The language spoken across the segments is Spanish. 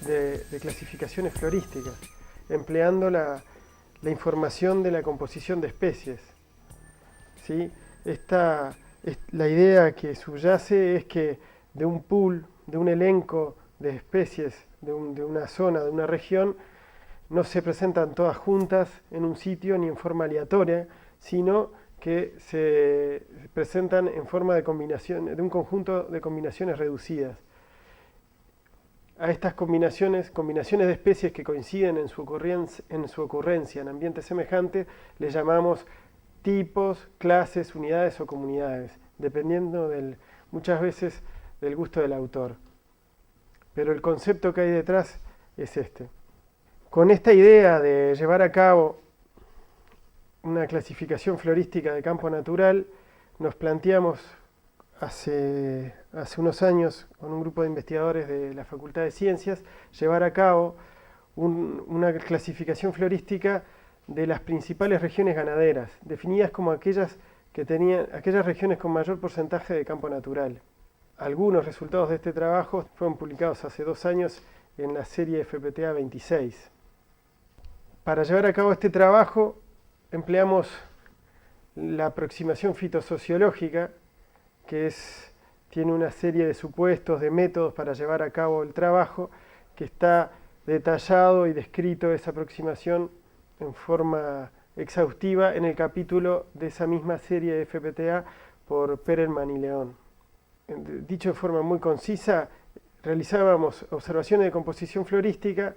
de clasificaciones florísticas, empleando la información de la composición de especies. ¿Sí? La idea que subyace es que de un pool, de un elenco de especies de una zona, de una región, no se presentan todas juntas en un sitio ni en forma aleatoria, sino que se presentan en forma de combinación, de un conjunto de combinaciones reducidas. A estas combinaciones de especies que coinciden en su ocurrencia en ambientes semejantes, les llamamos tipos, clases, unidades o comunidades, dependiendo muchas veces del gusto del autor. Pero el concepto que hay detrás es este. Con esta idea de llevar a cabo una clasificación florística de campo natural, nos planteamos hace unos años, con un grupo de investigadores de la Facultad de Ciencias, llevar a cabo una clasificación florística de las principales regiones ganaderas, definidas como aquellas regiones con mayor porcentaje de campo natural. Algunos resultados de este trabajo fueron publicados hace 2 años en la serie FPTA 26. Para llevar a cabo este trabajo empleamos la aproximación fitosociológica, que tiene una serie de supuestos, de métodos para llevar a cabo el trabajo, que está detallado y descrito esa aproximación en forma exhaustiva en el capítulo de esa misma serie de FPTA por Perelman y León. Dicho de forma muy concisa, realizábamos observaciones de composición florística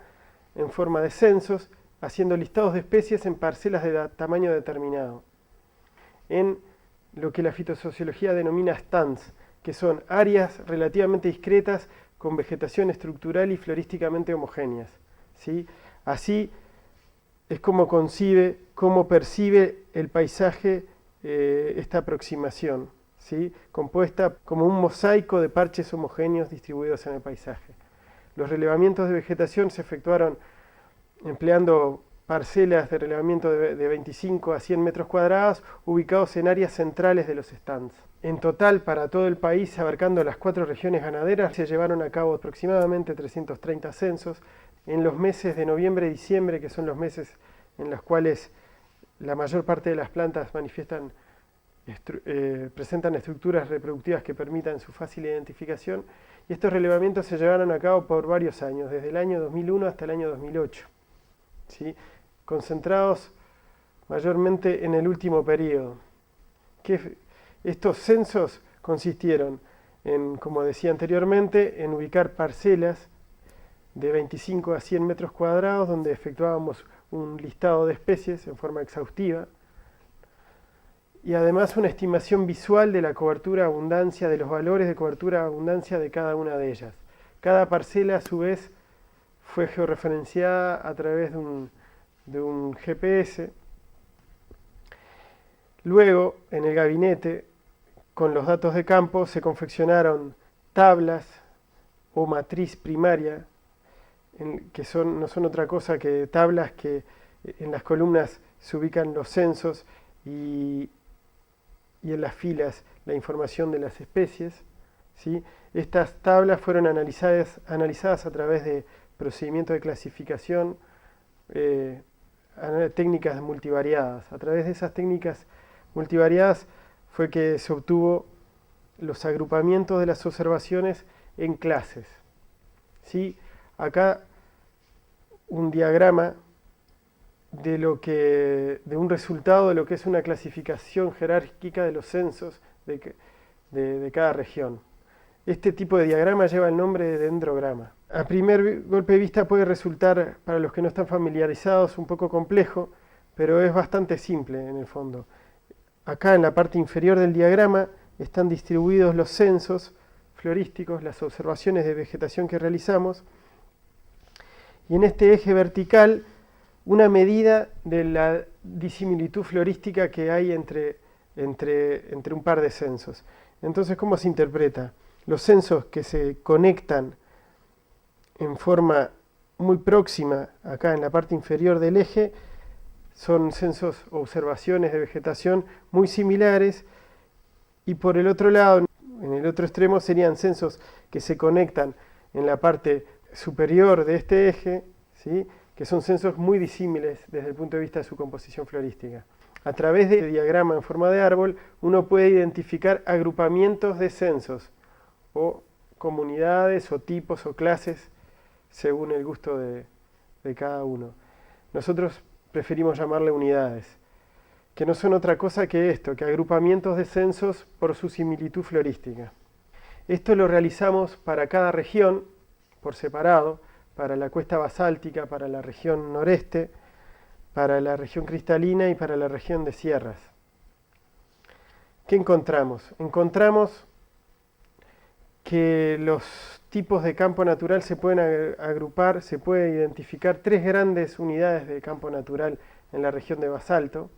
en forma de censos, haciendo listados de especies en parcelas de tamaño determinado, en lo que la fitosociología denomina stands, que son áreas relativamente discretas con vegetación estructural y florísticamente homogéneas. ¿Sí? Así es como percibe el paisaje esta aproximación, ¿sí? Compuesta como un mosaico de parches homogéneos distribuidos en el paisaje. Los relevamientos de vegetación se efectuaron empleando parcelas de relevamiento de 25 a 100 metros cuadrados ubicados en áreas centrales de los stands. En total, para todo el país, abarcando las 4 regiones ganaderas, se llevaron a cabo aproximadamente 330 censos en los meses de noviembre y diciembre, que son los meses en los cuales la mayor parte de las plantas presentan estructuras reproductivas que permitan su fácil identificación, y estos relevamientos se llevaron a cabo por varios años, desde el año 2001 hasta el año 2008. ¿Sí? Concentrados mayormente en el último periodo. Estos censos consistieron en, como decía anteriormente, en ubicar parcelas de 25 a 100 metros cuadrados donde efectuábamos un listado de especies en forma exhaustiva y además una estimación visual de la cobertura-abundancia, de los valores de cobertura-abundancia de cada una de ellas. Cada parcela a su vez fue georreferenciada a través de un GPS. Luego, en el gabinete, con los datos de campo, se confeccionaron tablas o matriz primaria, que no son otra cosa que tablas que en las columnas se ubican los censos y en las filas la información de las especies. ¿Sí? Estas tablas fueron analizadas a través de procedimientos de clasificación, técnicas multivariadas. A través de esas técnicas multivariadas fue que se obtuvo los agrupamientos de las observaciones en clases. ¿Sí? Acá un diagrama de un resultado de lo que es una clasificación jerárquica de los censos de cada región. Este tipo de diagrama lleva el nombre de dendrograma. A primer golpe de vista puede resultar, para los que no están familiarizados, un poco complejo, pero es bastante simple en el fondo. Acá en la parte inferior del diagrama están distribuidos los censos florísticos, las observaciones de vegetación que realizamos, y en este eje vertical una medida de la disimilitud florística que hay entre un par de censos. Entonces, ¿cómo se interpreta? Los censos que se conectan en forma muy próxima, acá en la parte inferior del eje, son censos o observaciones de vegetación muy similares, y por el otro lado, en el otro extremo, serían censos que se conectan en la parte superior de este eje, ¿sí?, que son censos muy disímiles desde el punto de vista de su composición florística. A través de este diagrama en forma de árbol, uno puede identificar agrupamientos de censos, o comunidades, o tipos, o clases, según el gusto de cada uno. Nosotros preferimos llamarle unidades, que no son otra cosa que esto, que agrupamientos de censos por su similitud florística. Esto lo realizamos para cada región, por separado, para la cuesta basáltica, para la región noreste, para la región cristalina y para la región de sierras. ¿Qué encontramos? Encontramos que los tipos de campo natural se pueden agrupar, se puede identificar 3 grandes unidades de campo natural en la región de basalto,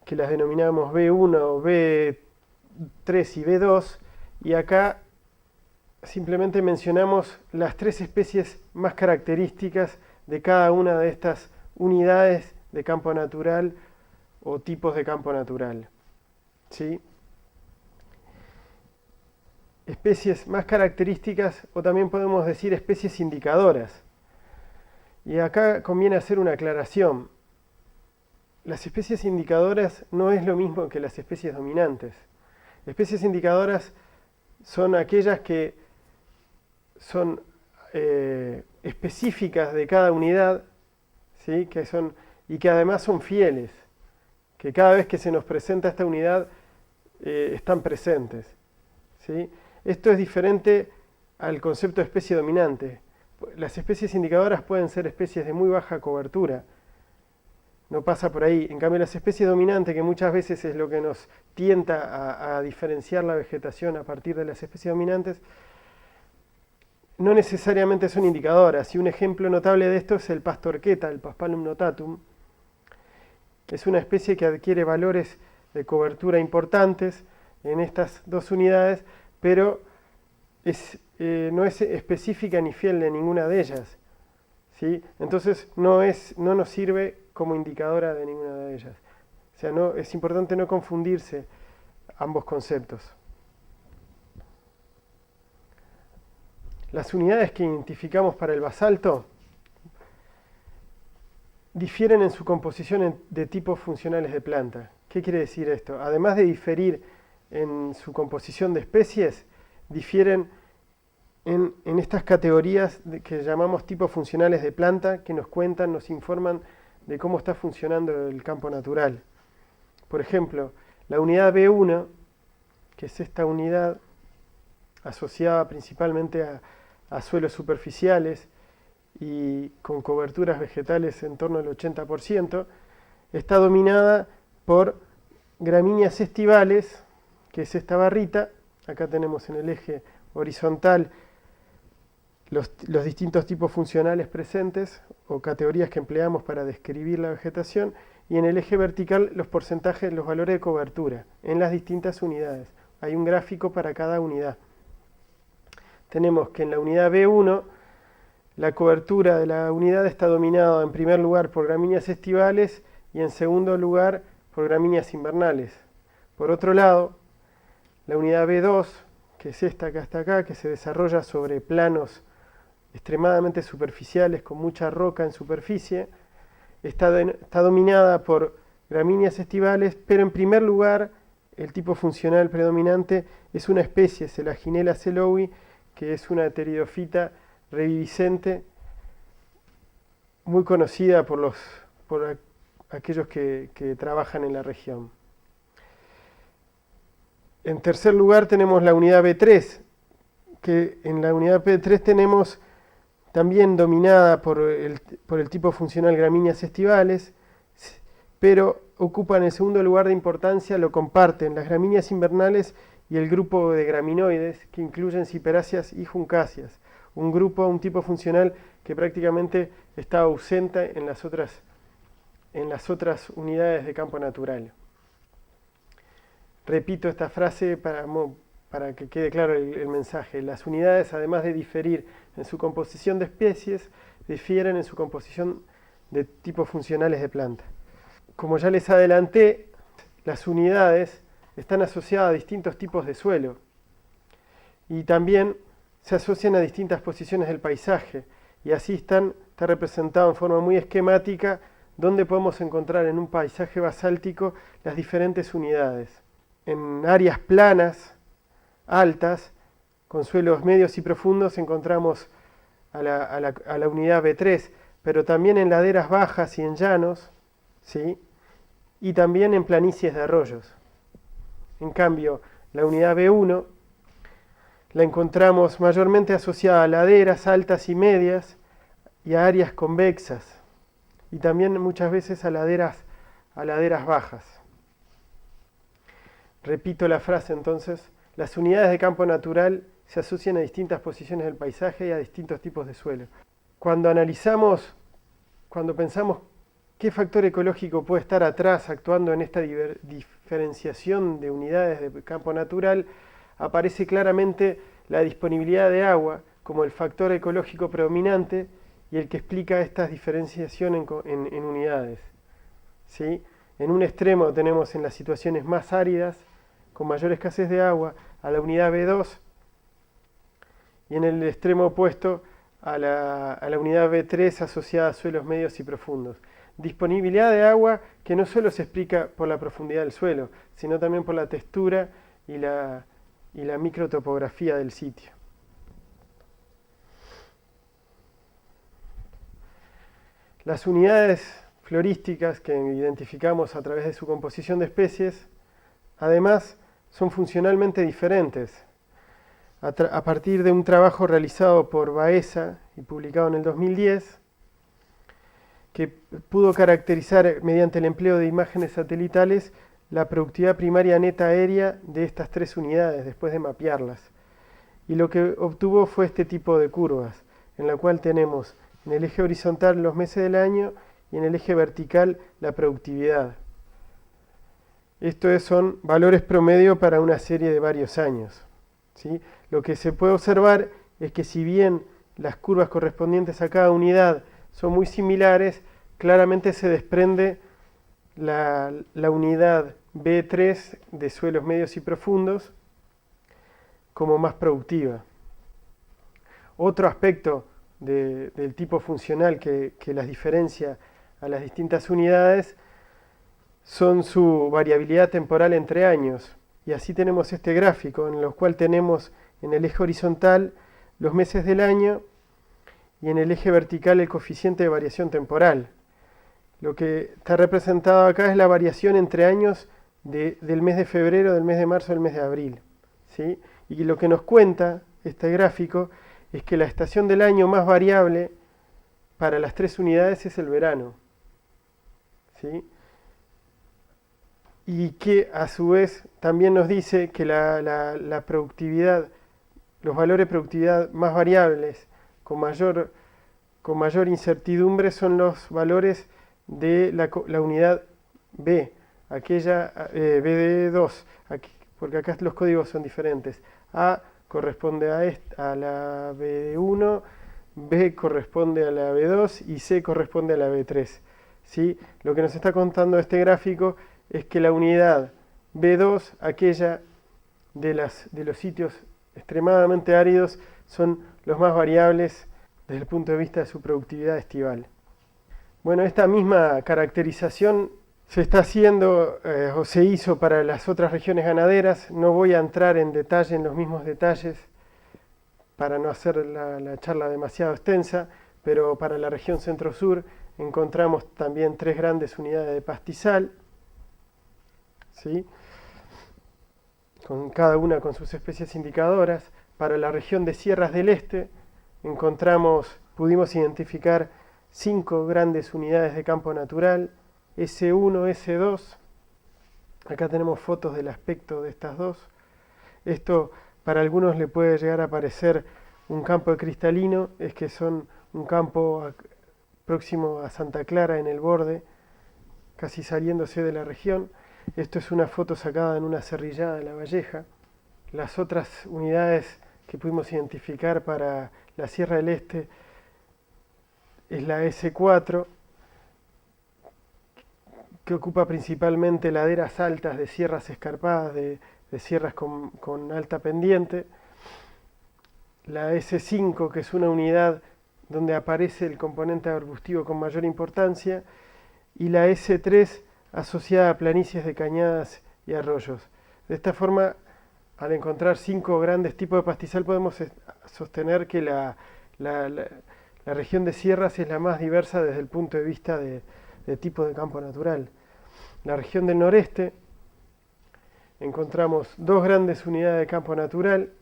que las denominamos B1, B3 y B2, y acá simplemente mencionamos las 3 especies más características de cada una de estas unidades de campo natural o tipos de campo natural, ¿sí? Especies más características, o también podemos decir especies indicadoras. Y acá conviene hacer una aclaración. Las especies indicadoras no es lo mismo que las especies dominantes. Especies indicadoras son aquellas que son específicas de cada unidad, ¿sí?, y que además son fieles, que cada vez que se nos presenta esta unidad están presentes, ¿sí? Esto es diferente al concepto de especie dominante. Las especies indicadoras pueden ser especies de muy baja cobertura, no pasa por ahí. En cambio, las especies dominantes, que muchas veces es lo que nos tienta a diferenciar la vegetación a partir de las especies dominantes, no necesariamente son indicadoras. Y un ejemplo notable de esto es el pastorqueta, el Paspalum notatum. Es una especie que adquiere valores de cobertura importantes en estas 2 unidades, pero no es específica ni fiel de ninguna de ellas, ¿sí? Entonces no nos sirve como indicadora de ninguna de ellas. O sea, es importante no confundirse ambos conceptos. Las unidades que identificamos para el basalto difieren en su composición de tipos funcionales de planta. ¿Qué quiere decir esto? Además de diferir en su composición de especies, difieren en estas categorías que llamamos tipos funcionales de planta, que nos cuentan, nos informan de cómo está funcionando el campo natural. Por ejemplo, la unidad B1, que es esta unidad asociada principalmente a suelos superficiales y con coberturas vegetales en torno al 80%, está dominada por gramíneas estivales, que es esta barrita. Acá tenemos en el eje horizontal los distintos tipos funcionales presentes o categorías que empleamos para describir la vegetación, y en el eje vertical los porcentajes, los valores de cobertura en las distintas unidades. Hay un gráfico para cada unidad. Tenemos que en la unidad B1 la cobertura de la unidad está dominada en primer lugar por gramíneas estivales y en segundo lugar por gramíneas invernales. Por otro lado, la unidad B2, que es esta que está acá, que se desarrolla sobre planos extremadamente superficiales con mucha roca en superficie, está dominada por gramíneas estivales, pero en primer lugar el tipo funcional predominante es una especie, Selaginella selowi, que es una pteridofita reviviscente muy conocida por aquellos que trabajan en la región. En tercer lugar tenemos la unidad B3, que en la unidad B3 tenemos también dominada por el tipo funcional gramíneas estivales, pero ocupan el segundo lugar de importancia, lo comparten las gramíneas invernales y el grupo de graminoides, que incluyen ciperáceas y juncáceas, un tipo funcional que prácticamente está ausente en las otras unidades de campo natural. Repito esta frase para que quede claro el mensaje. Las unidades, además de diferir en su composición de especies, difieren en su composición de tipos funcionales de planta. Como ya les adelanté, las unidades están asociadas a distintos tipos de suelo y también se asocian a distintas posiciones del paisaje y así está representado en forma muy esquemática donde podemos encontrar en un paisaje basáltico las diferentes unidades. En áreas planas, altas, con suelos medios y profundos encontramos a la unidad B3, pero también en laderas bajas y en llanos, ¿sí? Y también en planicies de arroyos. En cambio, la unidad B1 la encontramos mayormente asociada a laderas altas y medias y a áreas convexas, y también muchas veces a laderas bajas. Repito la frase entonces: las unidades de campo natural se asocian a distintas posiciones del paisaje y a distintos tipos de suelo. Cuando pensamos qué factor ecológico puede estar atrás actuando en esta diferenciación de unidades de campo natural, aparece claramente la disponibilidad de agua como el factor ecológico predominante y el que explica esta diferenciación en unidades, ¿sí? En un extremo tenemos en las situaciones más áridas, con mayor escasez de agua, a la unidad B2, y en el extremo opuesto a la unidad B3 asociada a suelos medios y profundos. Disponibilidad de agua que no solo se explica por la profundidad del suelo, sino también por la textura y la microtopografía del sitio. Las unidades florísticas que identificamos a través de su composición de especies, además, son funcionalmente diferentes. A partir de un trabajo realizado por Baeza y publicado en el 2010, que pudo caracterizar mediante el empleo de imágenes satelitales la productividad primaria neta aérea de estas tres unidades después de mapearlas. Y lo que obtuvo fue este tipo de curvas, en la cual tenemos en el eje horizontal los meses del año y en el eje vertical la productividad. Estos son valores promedio para una serie de varios años, ¿sí? Lo que se puede observar es que si bien las curvas correspondientes a cada unidad son muy similares, claramente se desprende la unidad B3 de suelos medios y profundos como más productiva. Otro aspecto del tipo funcional que las diferencia a las distintas unidades son su variabilidad temporal entre años. Y así tenemos este gráfico en el cual tenemos en el eje horizontal los meses del año y en el eje vertical el coeficiente de variación temporal. Lo que está representado acá es la variación entre años del mes de febrero, del mes de marzo, del mes de abril, ¿sí? Y lo que nos cuenta este gráfico es que la estación del año más variable para las tres unidades es el verano, ¿sí? Y que a su vez también nos dice que la productividad, los valores de productividad más variables con mayor incertidumbre son los valores de la unidad B, aquella BD2, porque acá los códigos son diferentes. A corresponde a la B1, B corresponde a la B2 y C corresponde a la B3. ¿Sí? Lo que nos está contando este gráfico es que la unidad B2, aquella de los sitios extremadamente áridos, son los más variables desde el punto de vista de su productividad estival. Bueno, esta misma caracterización se está haciendo o se hizo para las otras regiones ganaderas. No voy a entrar en detalle en los mismos detalles para no hacer la charla demasiado extensa, pero para la región centro-sur encontramos también tres grandes unidades de pastizal, ¿sí? Con cada una con sus especies indicadoras. Para la región de Sierras del Este pudimos identificar 5 grandes unidades de campo natural, S1, S2. Acá tenemos fotos del aspecto de estas dos. Esto para algunos le puede llegar a parecer un campo de cristalino, es que son un campo próximo a Santa Clara en el borde, casi saliéndose de la región. Esto es una foto sacada en una cerrillada de La Valleja. Las otras unidades que pudimos identificar para la Sierra del Este es la S4, que ocupa principalmente laderas altas de sierras escarpadas, de sierras con alta pendiente. la S5, que es una unidad donde aparece el componente arbustivo con mayor importancia, y la S3 asociada a planicies de cañadas y arroyos. De esta forma, al encontrar 5 grandes tipos de pastizal, podemos sostener que la región de sierras es la más diversa desde el punto de vista de tipo de campo natural. La región del noreste encontramos 2 grandes unidades de campo natural,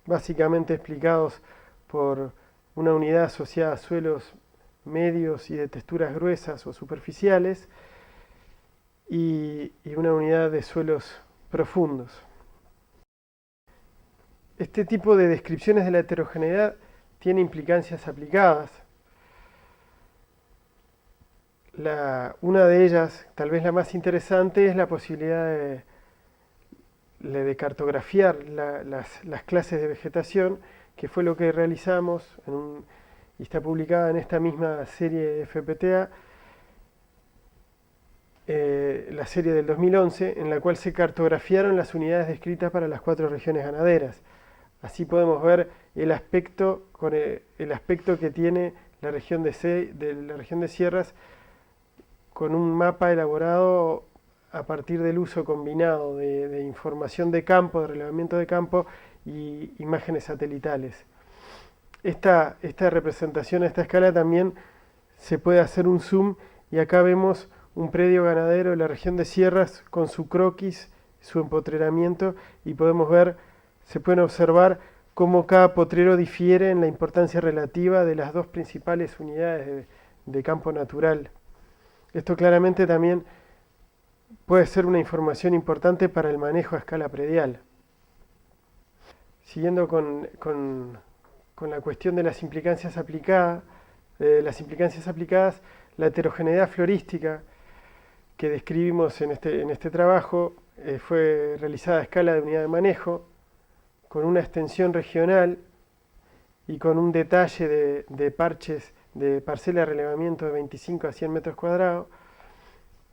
básicamente explicados por una unidad asociada a suelos medios y de texturas gruesas o superficiales, y una unidad de suelos profundos. Este tipo de descripciones de la heterogeneidad tiene implicancias aplicadas. Una de ellas, tal vez la más interesante, es la posibilidad de cartografiar las clases de vegetación, que fue lo que realizamos y está publicada en esta misma serie FPTA, la serie del 2011, en la cual se cartografiaron las unidades descritas para las 4 regiones ganaderas. Así podemos ver el aspecto que tiene la región de sierras, con un mapa elaborado a partir del uso combinado de información de campo, de relevamiento de campo y imágenes satelitales. Esta representación a esta escala también se puede hacer un zoom, y acá vemos un predio ganadero de la región de sierras con su croquis, su empotreramiento, y se pueden observar cómo cada potrero difiere en la importancia relativa de las 2 principales unidades de campo natural. Esto claramente también puede ser una información importante para el manejo a escala predial. Siguiendo con la cuestión de las implicancias aplicadas, la heterogeneidad florística que describimos en este trabajo fue realizada a escala de unidad de manejo, con una extensión regional y con un detalle de parches de parcela de relevamiento de 25 a 100 metros cuadrados,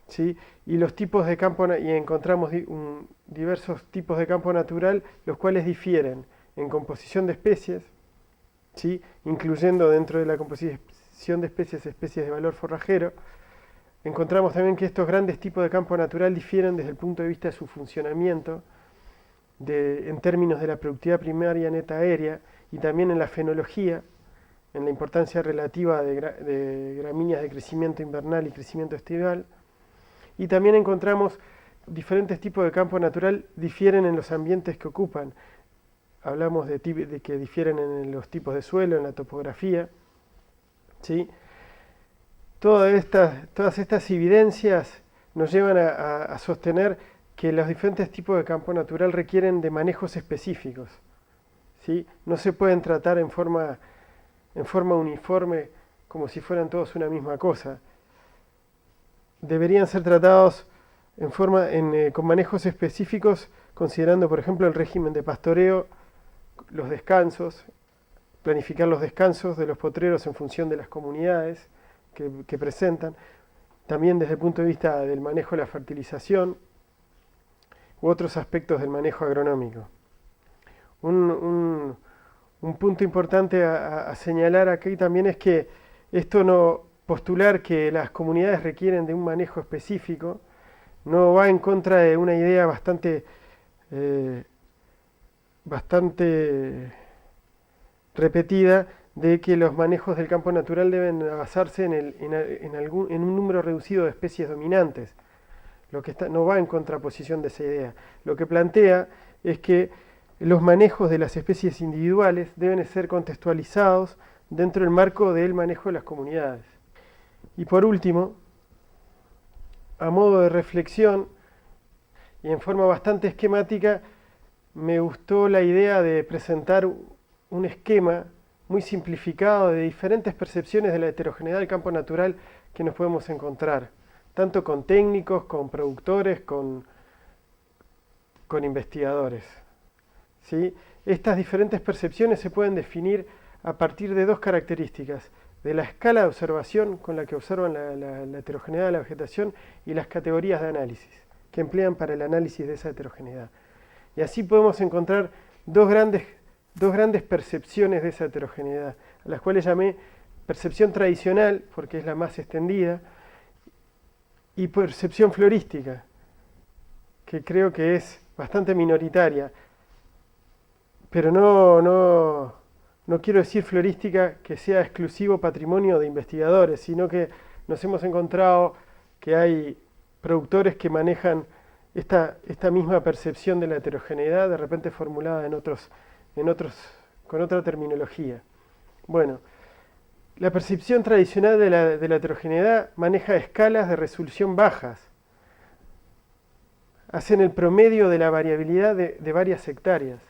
¿sí? Y los tipos de campo, y encontramos diversos tipos de campo natural, los cuales difieren en composición de especies, ¿sí? Incluyendo dentro de la composición de especies de valor forrajero. Encontramos también que estos grandes tipos de campo natural difieren desde el punto de vista de su funcionamiento, en términos de la productividad primaria neta aérea, y también en la fenología, en la importancia relativa de gramíneas de crecimiento invernal y crecimiento estival. Y también encontramos diferentes tipos de campo natural difieren en los ambientes que ocupan. Hablamos de que difieren en los tipos de suelo, en la topografía, ¿sí? Todas estas evidencias nos llevan a sostener que los diferentes tipos de campo natural requieren de manejos específicos, ¿sí? No se pueden tratar en forma uniforme como si fueran todos una misma cosa. Deberían ser tratados con manejos específicos, considerando, por ejemplo, el régimen de pastoreo, los descansos, planificar los descansos de los potreros en función de las comunidades que presentan, también desde el punto de vista del manejo de la fertilización u otros aspectos del manejo agronómico. Un punto importante a señalar aquí también es que postular que las comunidades requieren de un manejo específico no va en contra de una idea bastante repetida de que los manejos del campo natural deben basarse en un número reducido de especies dominantes. No va en contraposición de esa idea. Lo que plantea es que los manejos de las especies individuales deben ser contextualizados dentro del marco del manejo de las comunidades. Y por último, a modo de reflexión y en forma bastante esquemática, me gustó la idea de presentar un esquema muy simplificado de diferentes percepciones de la heterogeneidad del campo natural que nos podemos encontrar, tanto con técnicos, con productores, con investigadores, ¿sí? Estas diferentes percepciones se pueden definir a partir de 2 características: de la escala de observación con la que observan la heterogeneidad de la vegetación, y las categorías de análisis que emplean para el análisis de esa heterogeneidad. Y así podemos encontrar dos dos grandes percepciones de esa heterogeneidad, a las cuales llamé percepción tradicional, porque es la más extendida, y percepción florística, que creo que es bastante minoritaria. Pero no quiero decir florística que sea exclusivo patrimonio de investigadores, sino que nos hemos encontrado que hay productores que manejan esta misma percepción de la heterogeneidad, de repente formulada con otra terminología. Bueno, la percepción tradicional de la heterogeneidad maneja escalas de resolución bajas. Hacen el promedio de la variabilidad de varias hectáreas,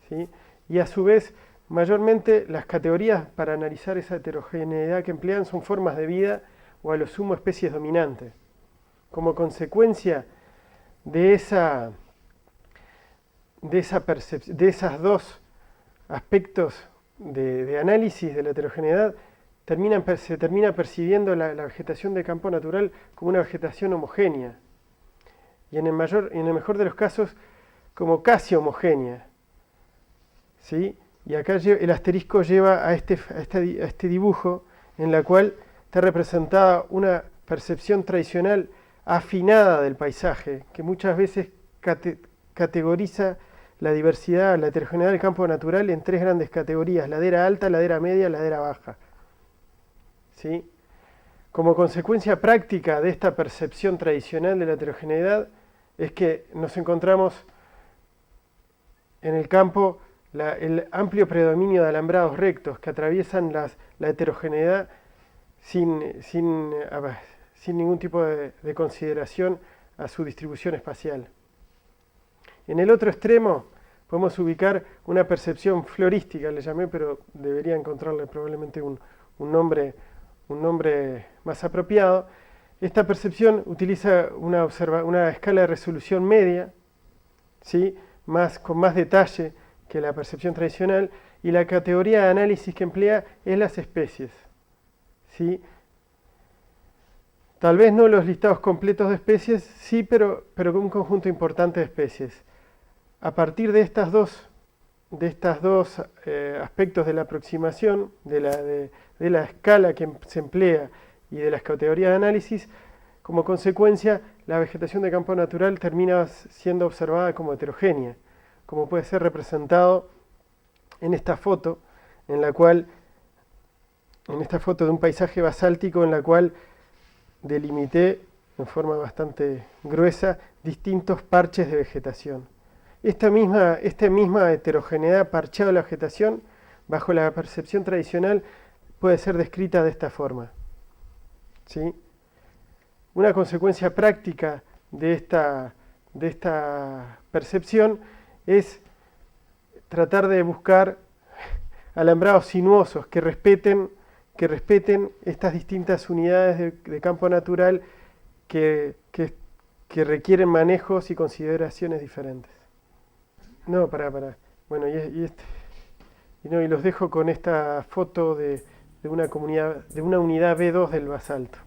¿sí? Y a su vez, mayormente las categorías para analizar esa heterogeneidad que emplean son formas de vida o a lo sumo especies dominantes. Como consecuencia de esos dos aspectos de análisis de la heterogeneidad, se termina percibiendo la vegetación de campo natural como una vegetación homogénea, y en el mejor de los casos como casi homogénea, ¿sí? Y acá el asterisco lleva a este dibujo en la cual está representada una percepción tradicional afinada del paisaje, que muchas veces categoriza la diversidad, la heterogeneidad del campo natural en tres grandes categorías: ladera alta, ladera media, ladera baja, ¿sí? Como consecuencia práctica de esta percepción tradicional de la heterogeneidad es que nos encontramos en el campo el amplio predominio de alambrados rectos que atraviesan la heterogeneidad sin ningún tipo de consideración a su distribución espacial. En el otro extremo podemos ubicar una percepción florística, le llamé, pero debería encontrarle probablemente un nombre más apropiado. Esta percepción utiliza una escala de resolución media, ¿sí? Con más detalle que la percepción tradicional, y la categoría de análisis que emplea es las especies, ¿sí? Tal vez no los listados completos de especies, sí, pero un conjunto importante de especies. A partir de estos dos aspectos de la aproximación, de la escala que se emplea y de las categorías de análisis, como consecuencia, la vegetación de campo natural termina siendo observada como heterogénea, como puede ser representado en esta foto, en esta foto de un paisaje basáltico en la cual delimité en forma bastante gruesa distintos parches de vegetación. Esta misma heterogeneidad parcheada de la vegetación, bajo la percepción tradicional, puede ser descrita de esta forma, ¿sí? Una consecuencia práctica de esta percepción es tratar de buscar alambrados sinuosos que respeten estas distintas unidades de campo natural que requieren manejos y consideraciones diferentes. No, pará. Bueno, y los dejo con esta foto de una unidad B2 del basalto.